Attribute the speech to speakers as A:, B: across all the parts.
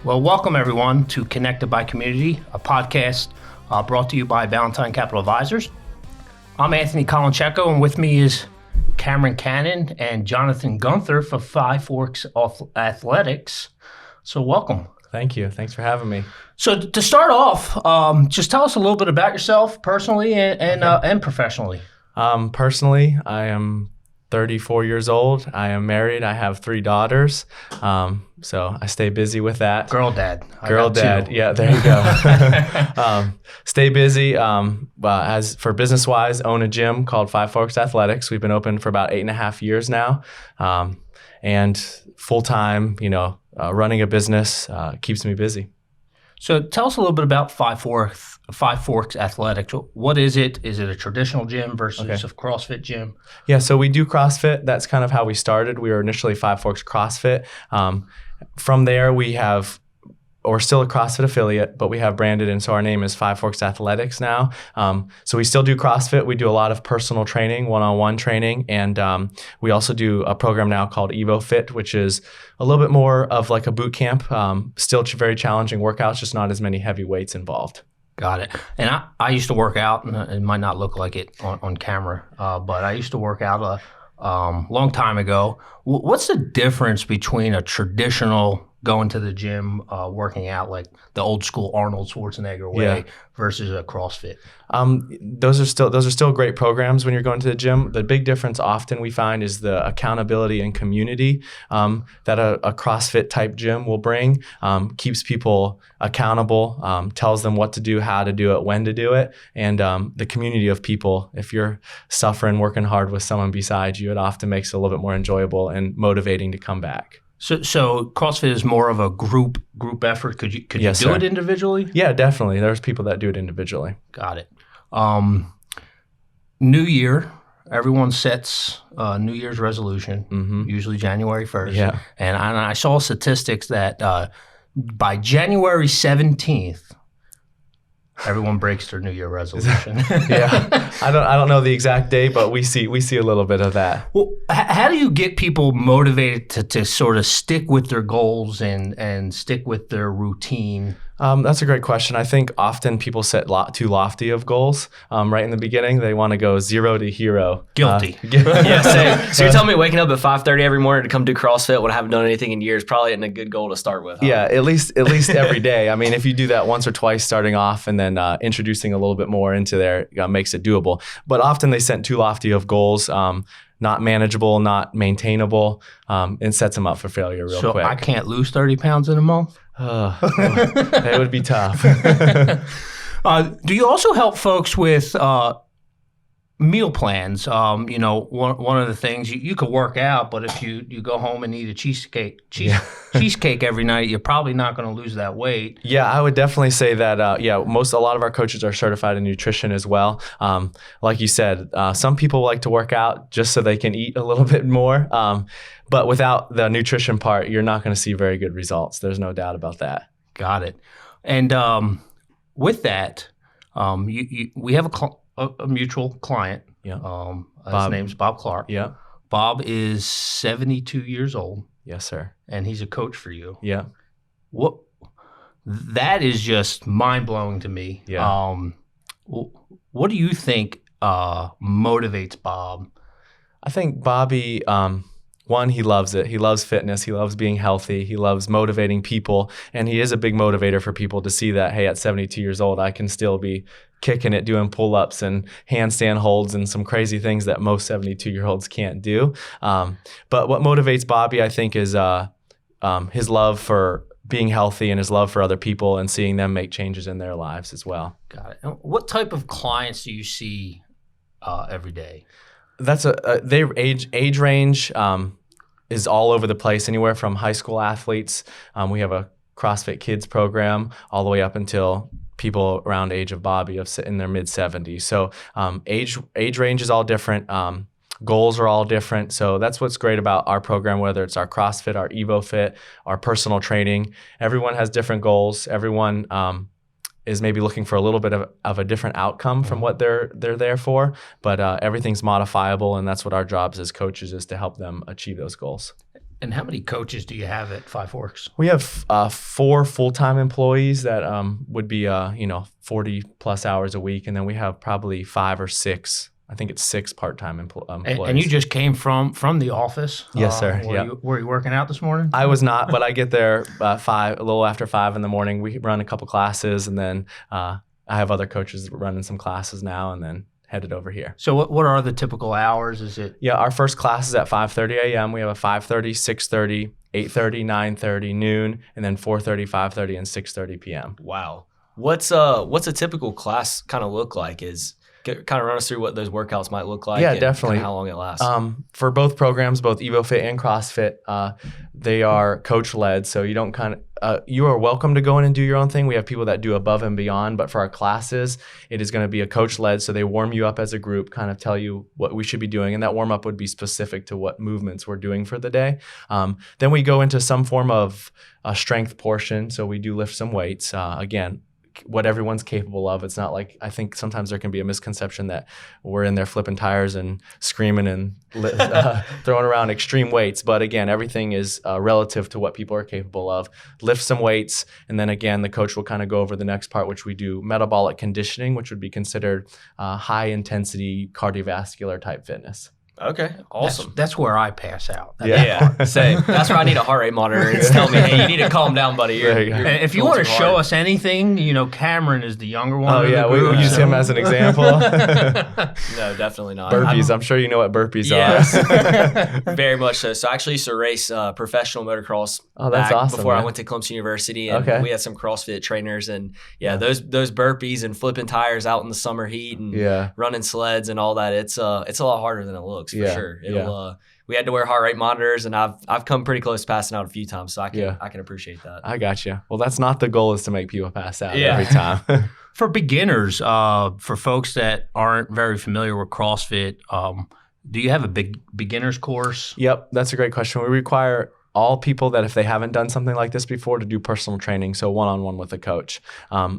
A: Well, welcome everyone to Connected by Community, a podcast brought to you by Valentine Capital Advisors. I'm Anthony Colincheco, and with me is Cameron Cannon and Jonathan Gunther for Five Forks Athletics. So welcome.
B: Thank you. Thanks for having me.
A: So to start off, just tell us a little bit about yourself personally and professionally.
B: Personally, I am 34 years old. I am married. I have 3 daughters. So I stay busy with that.
A: Girl dad.
B: Girl dad. Yeah, there you go. Stay busy. As for business wise, own a gym called Five Forks Athletics. We've been open for about 8.5 years now. And full time, running a business keeps me busy.
A: So tell us a little bit about Five Forks Athletics. What is it? Is it a traditional gym versus a CrossFit gym?
B: Yeah, so we do CrossFit. That's kind of how we started. We were initially Five Forks CrossFit. From there, we're still a CrossFit affiliate, but we have branded, and so our name is Five Forks Athletics now. So we still do CrossFit. We do a lot of personal training, one-on-one training, and we also do a program now called EvoFit, which is a little bit more of like a boot camp. Still very challenging workouts, just not as many heavy weights involved.
A: Got it. And I used to work out, and it might not look like it on camera, but I used to work out a long time ago. What's the difference between a traditional going to the gym, working out like the old school Arnold Schwarzenegger way versus a CrossFit?
B: Those are still great programs when you're going to the gym. The big difference often we find is the accountability and community that a CrossFit type gym will bring. Keeps people accountable, tells them what to do, how to do it, when to do it, and the community of people. If you're suffering, working hard with someone beside you, it often makes it a little bit more enjoyable and motivating to come back.
A: So CrossFit is more of a group effort. Could you do it individually?
B: Yeah, definitely. There's people that do it individually.
A: Got it. New year, everyone sets New Year's resolution, usually January 1st.
B: Yeah.
A: And I saw statistics that by January 17th, everyone breaks their New Year resolution.
B: Yeah, I don't know the exact date, but we see a little bit of that.
A: Well, how do you get people motivated to sort of stick with their goals and stick with their routine?
B: That's a great question. I think often people set too lofty of goals right in the beginning. They want to go 0 to hero.
A: Guilty.
C: Yeah, same. So you're telling me waking up at 5:30 every morning to come do CrossFit when I haven't done anything in years probably isn't a good goal to start with. Huh?
B: Yeah, at least every day. I mean, if you do that once or twice starting off and then introducing a little bit more into there makes it doable. But often they set too lofty of goals. Not manageable, not maintainable, and sets them up for failure real quick.
A: So I can't lose 30 pounds in a month?
B: That would be tough.
A: Do you also help folks with meal plans? One of the things you could work out, but if you go home and eat a cheesecake every night, you're probably not going to lose that weight.
B: Yeah, I would definitely say that. A lot of our coaches are certified in nutrition as well. Like you said, some people like to work out just so they can eat a little bit more. But without the nutrition part, you're not going to see very good results. There's no doubt about that.
A: Got it. And with that, we have a mutual client.
B: Yeah.
A: His name's Bob Clark.
B: Yeah.
A: Bob is 72 years old.
B: Yes, sir.
A: And he's a coach for you.
B: Yeah.
A: That is just mind blowing to me.
B: Yeah.
A: What do you think motivates Bob?
B: I think Bobby, one, he loves it. He loves fitness. He loves being healthy. He loves motivating people. And he is a big motivator for people to see that, hey, at 72 years old, I can still be kicking it, doing pull-ups and handstand holds and some crazy things that most 72-year-olds can't do. But what motivates Bobby, I think, is his love for being healthy and his love for other people and seeing them make changes in their lives as well.
A: Got it. And what type of clients do you see every day?
B: That's their age range is all over the place, anywhere from high school athletes. We have a CrossFit Kids program all the way up until people around age of Bobby in their mid 70s. So age range is all different. Goals are all different. So that's what's great about our program, whether it's our CrossFit, our EvoFit, our personal training. Everyone has different goals. Everyone is maybe looking for a little bit of a different outcome from what they're there for, but everything's modifiable, and that's what our jobs as coaches is to help them achieve those goals.
A: And how many coaches do you have at Five Forks?
B: We have 4 full-time employees that would be 40 plus hours a week, and then we have probably 5 or 6. I think it's 6 part-time employees.
A: And you just came from the office?
B: Yes, sir.
A: Were you working out this morning?
B: I was not, but I get there a little after 5 in the morning. We run a couple classes, and then I have other coaches running some classes now, and then headed over here.
A: So what are the typical hours? Is it?
B: Yeah, our first class is at 5:30 a.m. We have a 5:30, 6:30, 8:30, 9:30, noon, and then 4:30, 5:30, and 6:30 p.m.
C: Wow. What's a typical class kind of look like? Kind of run us through what those workouts might look like.
B: Yeah,
C: and
B: definitely.
C: How long it lasts.
B: For both programs, both EvoFit and CrossFit, they are coach led. So you don't you are welcome to go in and do your own thing. We have people that do above and beyond, but for our classes, it is going to be a coach led. So they warm you up as a group, kind of tell you what we should be doing. And that warm up would be specific to what movements we're doing for the day. Then we go into some form of a strength portion. So we do lift some weights. Again, what everyone's capable of. It's not like, I think sometimes there can be a misconception that we're in there flipping tires and screaming and throwing around extreme weights. But again, everything is relative to what people are capable of. Lift some weights. And then again, the coach will kind of go over the next part, which we do metabolic conditioning, which would be considered high intensity cardiovascular type fitness.
C: Okay, awesome.
A: That's where I pass out.
C: Yeah, same. That's where I need a heart rate monitor and tell me, hey, you need to calm down, buddy.
B: And
A: if you want to show us anything, Cameron is the younger one.
B: Oh yeah, we use him as an example.
C: No, definitely not.
B: Burpees. I'm sure you know what burpees
C: are. Very much so. So I actually used to race professional motocross
B: that's awesome,
C: before
B: man.
C: I went to Clemson University, and we had some CrossFit trainers, and those burpees and flipping tires out in the summer heat and running sleds and all that. It's a lot harder than it looks. For sure. We had to wear heart rate monitors, and I've come pretty close to passing out a few times, so I can appreciate that.
B: I got you. Well, that's not the goal, is to make people pass out every time.
A: For beginners, for folks that aren't very familiar with CrossFit, do you have a big beginners course?
B: Yep, that's a great question. We require all people that if they haven't done something like this before to do personal training, so one-on-one with a coach.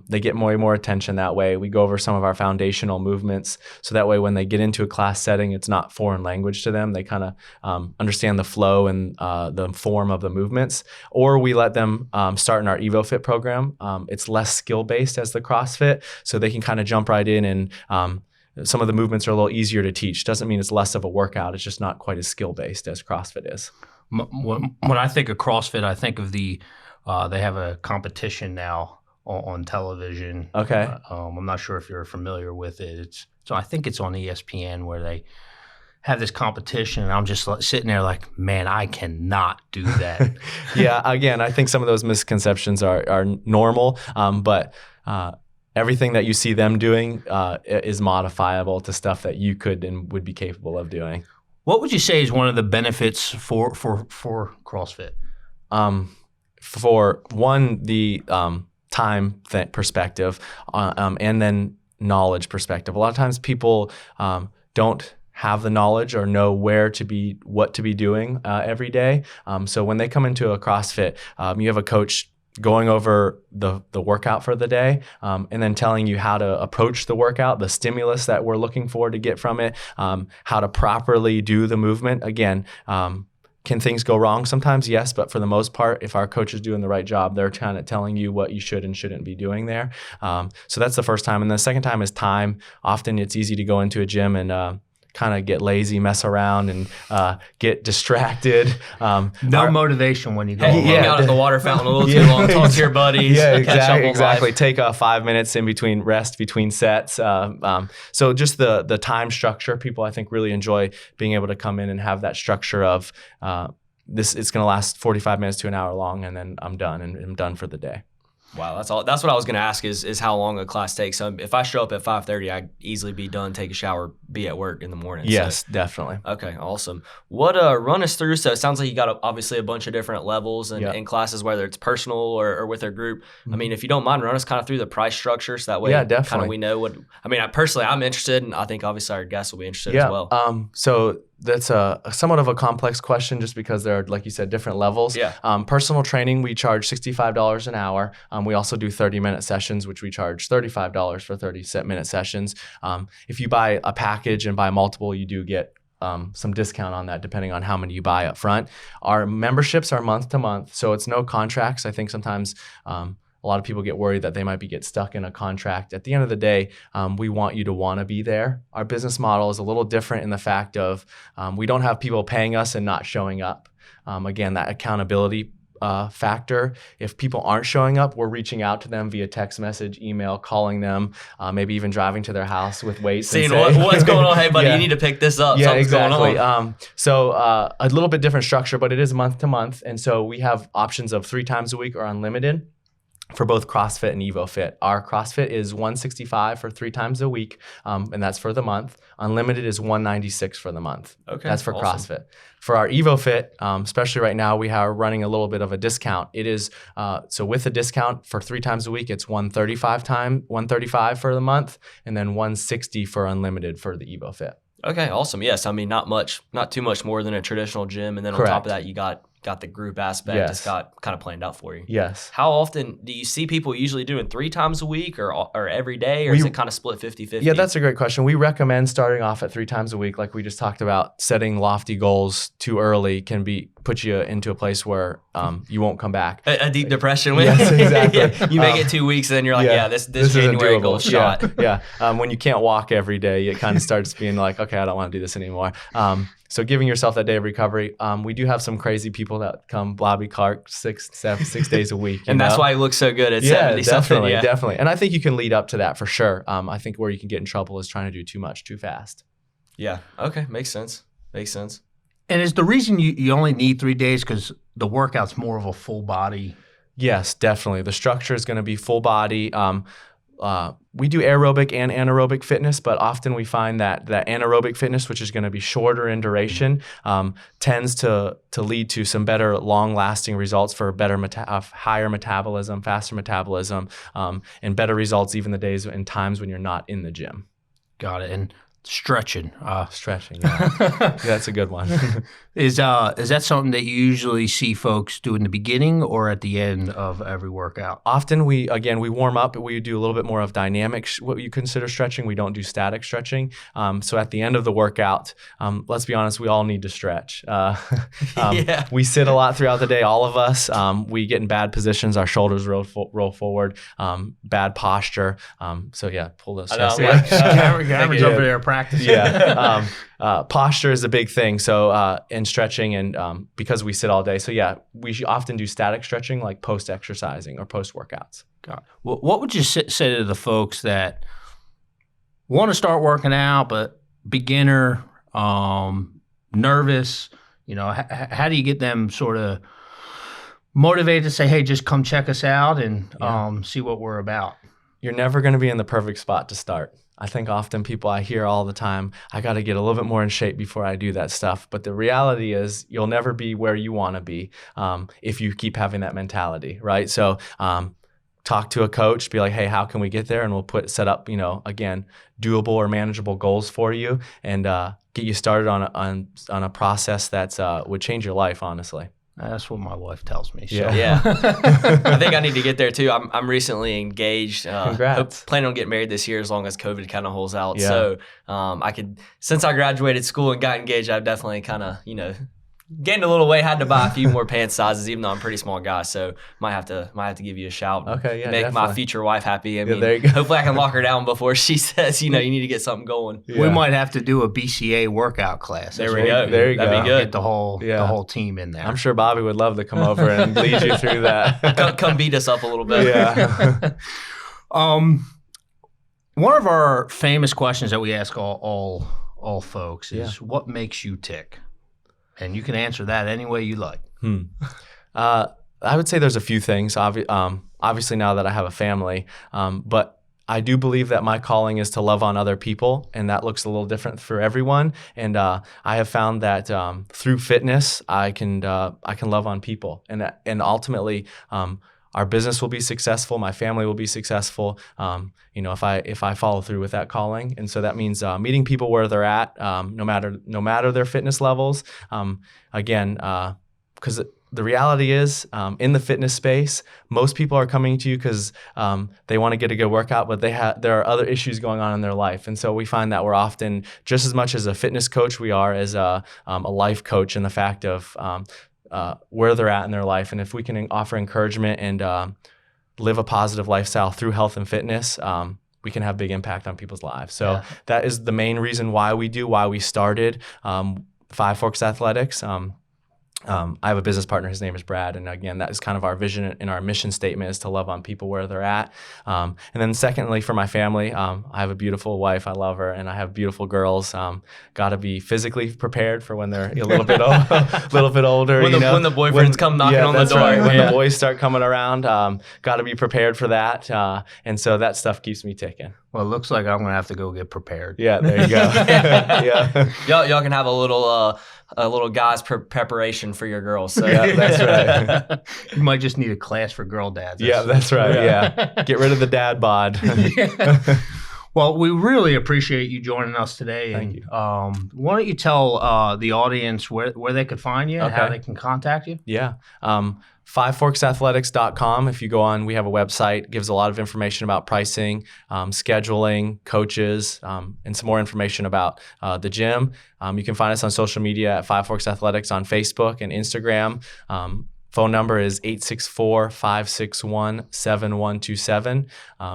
B: They get more attention that way. We go over some of our foundational movements, so that way when they get into a class setting, it's not foreign language to them. They kind of understand the flow and the form of the movements. Or we let them start in our EvoFit program. It's less skill-based as the CrossFit, so they can kind of jump right in and some of the movements are a little easier to teach. Doesn't mean it's less of a workout. It's just not quite as skill-based as CrossFit is.
A: When I think of CrossFit, I think of they have a competition now on television.
B: Okay.
A: I'm not sure if you're familiar with it. So I think it's on ESPN where they have this competition, and I'm just sitting there like, man, I cannot do that.
B: Yeah. Again, I think some of those misconceptions are normal, but everything that you see them doing is modifiable to stuff that you could and would be capable of doing.
A: What would you say is one of the benefits for CrossFit?
B: For one, the time perspective, and then knowledge perspective. A lot of times people don't have the knowledge or know what to be doing every day. So when they come into a CrossFit, you have a coach going over the workout for the day, and then telling you how to approach the workout, the stimulus that we're looking for to get from it, how to properly do the movement. Again, can things go wrong sometimes? Yes, but for the most part, if our coach is doing the right job, they're kind of telling you what you should and shouldn't be doing there. So that's the first time. And the second time is time. Often it's easy to go into a gym and kind of get lazy, mess around, and get distracted.
A: No motivation when you go.
C: Hang out at the water fountain a little too long, talk to your buddies.
B: Yeah,
C: exactly.
B: Exactly. Take 5 minutes in between sets. So just the time structure, people I think really enjoy being able to come in and have that structure of this. It's going to last 45 minutes to an hour long, and then I'm done, and I'm done for the day.
C: Wow, that's all. That's what I was going to ask is how long a class takes. So if I show up at 5:30, I'd easily be done, take a shower, be at work in the morning.
B: Yes, definitely.
C: Okay, awesome. What run us through? So it sounds like you got obviously a bunch of different levels and classes, whether it's personal or with a group. Mm-hmm. I mean, if you don't mind, run us kind of through the price structure, so that way, kind of we know what. I mean, I'm interested, and I think obviously our guests will be interested as well.
B: So that's a somewhat of a complex question, just because there are, like you said, different levels.
C: Yeah.
B: Personal training, we charge $65 an hour. We also do 30-minute sessions, which we charge $35 for 30-minute sessions. If you buy a package and buy multiple, you do get some discount on that depending on how many you buy up front. Our memberships are month to month, so it's no contracts. I think sometimes a lot of people get worried that they might get stuck in a contract. At the end of the day, we want you to want to be there. Our business model is a little different in the fact of we don't have people paying us and not showing up. Again, that accountability factor. If people aren't showing up, we're reaching out to them via text message, email, calling them, maybe even driving to their house with weights.
C: Seeing what's going on. Hey, buddy, you need to pick this up.
B: Yeah,
C: Something's
B: exactly.
C: going on.
B: So a little bit different structure, but it is month to month. And so we have options of 3 times a week or unlimited for both CrossFit and EvoFit. Our CrossFit is $165 for 3 times a week, and that's for the month. Unlimited is $196 for the month.
C: Okay,
B: that's for
C: awesome.
B: CrossFit. For our EvoFit, especially right now, we are running a little bit of a discount. It is so with a discount for 3 times a week, it's $135 for the month, and then $160 for unlimited for the EvoFit.
C: Okay, awesome. Yes, I mean not too much more than a traditional gym, and then
B: Correct.
C: on top of that, you got the group aspect.
B: Yes.
C: It's got kind of planned out for you.
B: Yes.
C: How often do you see people usually doing 3 times a week or every day, or is it kind of split 50-50?
B: Yeah, that's a great question. We recommend starting off at 3 times a week, like we just talked about. Setting lofty goals too early can put you into a place where you won't come back.
C: A deep depression.
B: Yes, exactly.
C: Yeah, you make it 2 weeks, and then you're like, this January goal shot.
B: Yeah. When you can't walk every day, it kind of starts being like, okay, I don't want to do this anymore. So giving yourself that day of recovery. We do have some crazy people that come Bobby Clark 6 days a week.
C: And that's why he looks so good at 70 something. Yeah,
B: definitely. And I think you can lead up to that for sure. I think where you can get in trouble is trying to do too much too fast.
C: Yeah. Okay. Makes sense.
A: And is the reason you only need 3 days because the workout's more of a full body?
B: Yes, definitely. The structure is going to be full body. We do aerobic and anaerobic fitness, but often we find that anaerobic fitness, which is going to be shorter in duration, tends to lead to some better long-lasting results for better higher metabolism, faster metabolism, and better results even the days and times when you're not in the gym.
A: Got it. And stretching.
B: Stretching, yeah. Yeah, that's a good one.
A: Is that something that you usually see folks do in the beginning or at the end of every workout?
B: Often we warm up. We do a little bit more of dynamic, what you consider stretching. We don't do static stretching. So at the end of the workout, let's be honest, we all need to stretch.
C: Yeah.
B: We sit a lot throughout the day, all of us. We get in bad positions. Our shoulders roll forward, bad posture. So yeah, pull those chests.
A: Cameron's over there practicing.
B: Yeah. Posture is a big thing. So in stretching and because we sit all day. So yeah, we often do static stretching like post-exercising or post-workouts.
A: Well, what would you say to the folks that want to start working out but beginner, nervous? How do you get them sort of motivated to say, hey, just come check us out and see what we're about?
B: You're never going to be in the perfect spot to start. I think often people I hear all the time, I got to get a little bit more in shape before I do that stuff. But the reality is you'll never be where you want to be if you keep having that mentality, right? So talk to a coach, be like, hey, how can we get there? And we'll set up, again, doable or manageable goals for you and get you started on a process that's would change your life, honestly.
A: That's what my wife tells me. So.
C: Yeah. I think I need to get there too. I'm recently engaged.
B: Congrats.
C: Planning on getting married this year as long as COVID kind of holds out.
B: Yeah.
C: So since I graduated school and got engaged, I've definitely kind of, gained a little weight, had to buy a few more pants sizes, even though I'm a pretty small guy. So might have to give you a shout.
B: Okay, yeah,
C: make
B: definitely.
C: my future wife happy.
B: There you go.
C: Hopefully I can lock her down before she says, you need to get something going.
A: Yeah. We might have to do a BCA workout class.
C: There we go.
B: There you go.
C: That'd be good.
A: Get the whole team in there.
B: I'm sure Bobby would love to come over and lead you through that.
C: Come beat us up a little bit.
B: Yeah.
A: One of our famous questions that we ask all folks is, what makes you tick? And you can answer that any way you like.
B: I would say there's a few things. Obviously, now that I have a family, but I do believe that my calling is to love on other people, and that looks a little different for everyone. And I have found that through fitness, I can love on people, and ultimately, our business will be successful. My family will be successful. If I follow through with that calling, and so that means meeting people where they're at, no matter their fitness levels. because the reality is, in the fitness space, most people are coming to you because they want to get a good workout, but there are other issues going on in their life. And so we find that we're often just as much as a fitness coach we are as a life coach in the fact of where they're at in their life. And if we can offer encouragement and live a positive lifestyle through health and fitness, we can have big impact on people's lives. So that is the main reason why we started Five Forks Athletics. I have a business partner, his name is Brad, and again, that is kind of our vision and our mission statement is to love on people where they're at. And then secondly, for my family, I have a beautiful wife, I love her, and I have beautiful girls. Got to be physically prepared for when they're a little bit older.
C: When the boyfriends come knocking on the door.
B: Right. When the boys start coming around, got to be prepared for that. And so that stuff keeps me ticking.
A: Well, it looks like I'm going to have to go get prepared.
B: Yeah, there you go. Yeah.
C: Y'all can have a little guys preparation for your girls. So
B: yeah, that's right.
A: You might just need a class for girl dads.
B: Yeah, that's right. Yeah. Get rid of the dad bod.
A: Well, we really appreciate you joining us today.
B: Thank you.
A: Why don't you tell the audience where they could find you, how they can contact you?
B: Yeah. FiveForksAthletics.com. If you go on, we have a website, gives a lot of information about pricing, scheduling, coaches, and some more information about the gym. You can find us on social media at Five Forks Athletics on Facebook and Instagram. Phone number is 864-561-7127.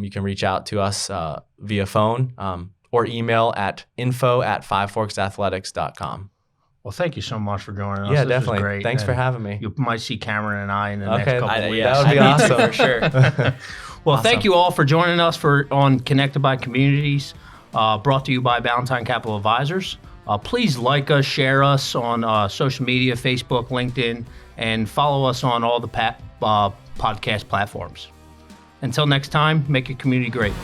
B: You can reach out to us via phone or email at info@fiveforksathletics.com.
A: Well, thank you so much for joining us.
B: Yeah,
A: this
B: definitely.
A: Was great.
B: Thanks for having me.
A: You might see Cameron and I in the next couple of weeks.
B: That would be awesome.
C: For sure.
A: Well, thank you all for joining us on Connected by Communities, brought to you by Valentine Capital Advisors. Please like us, share us on social media, Facebook, LinkedIn, and follow us on all the podcast platforms. Until next time, make your community great.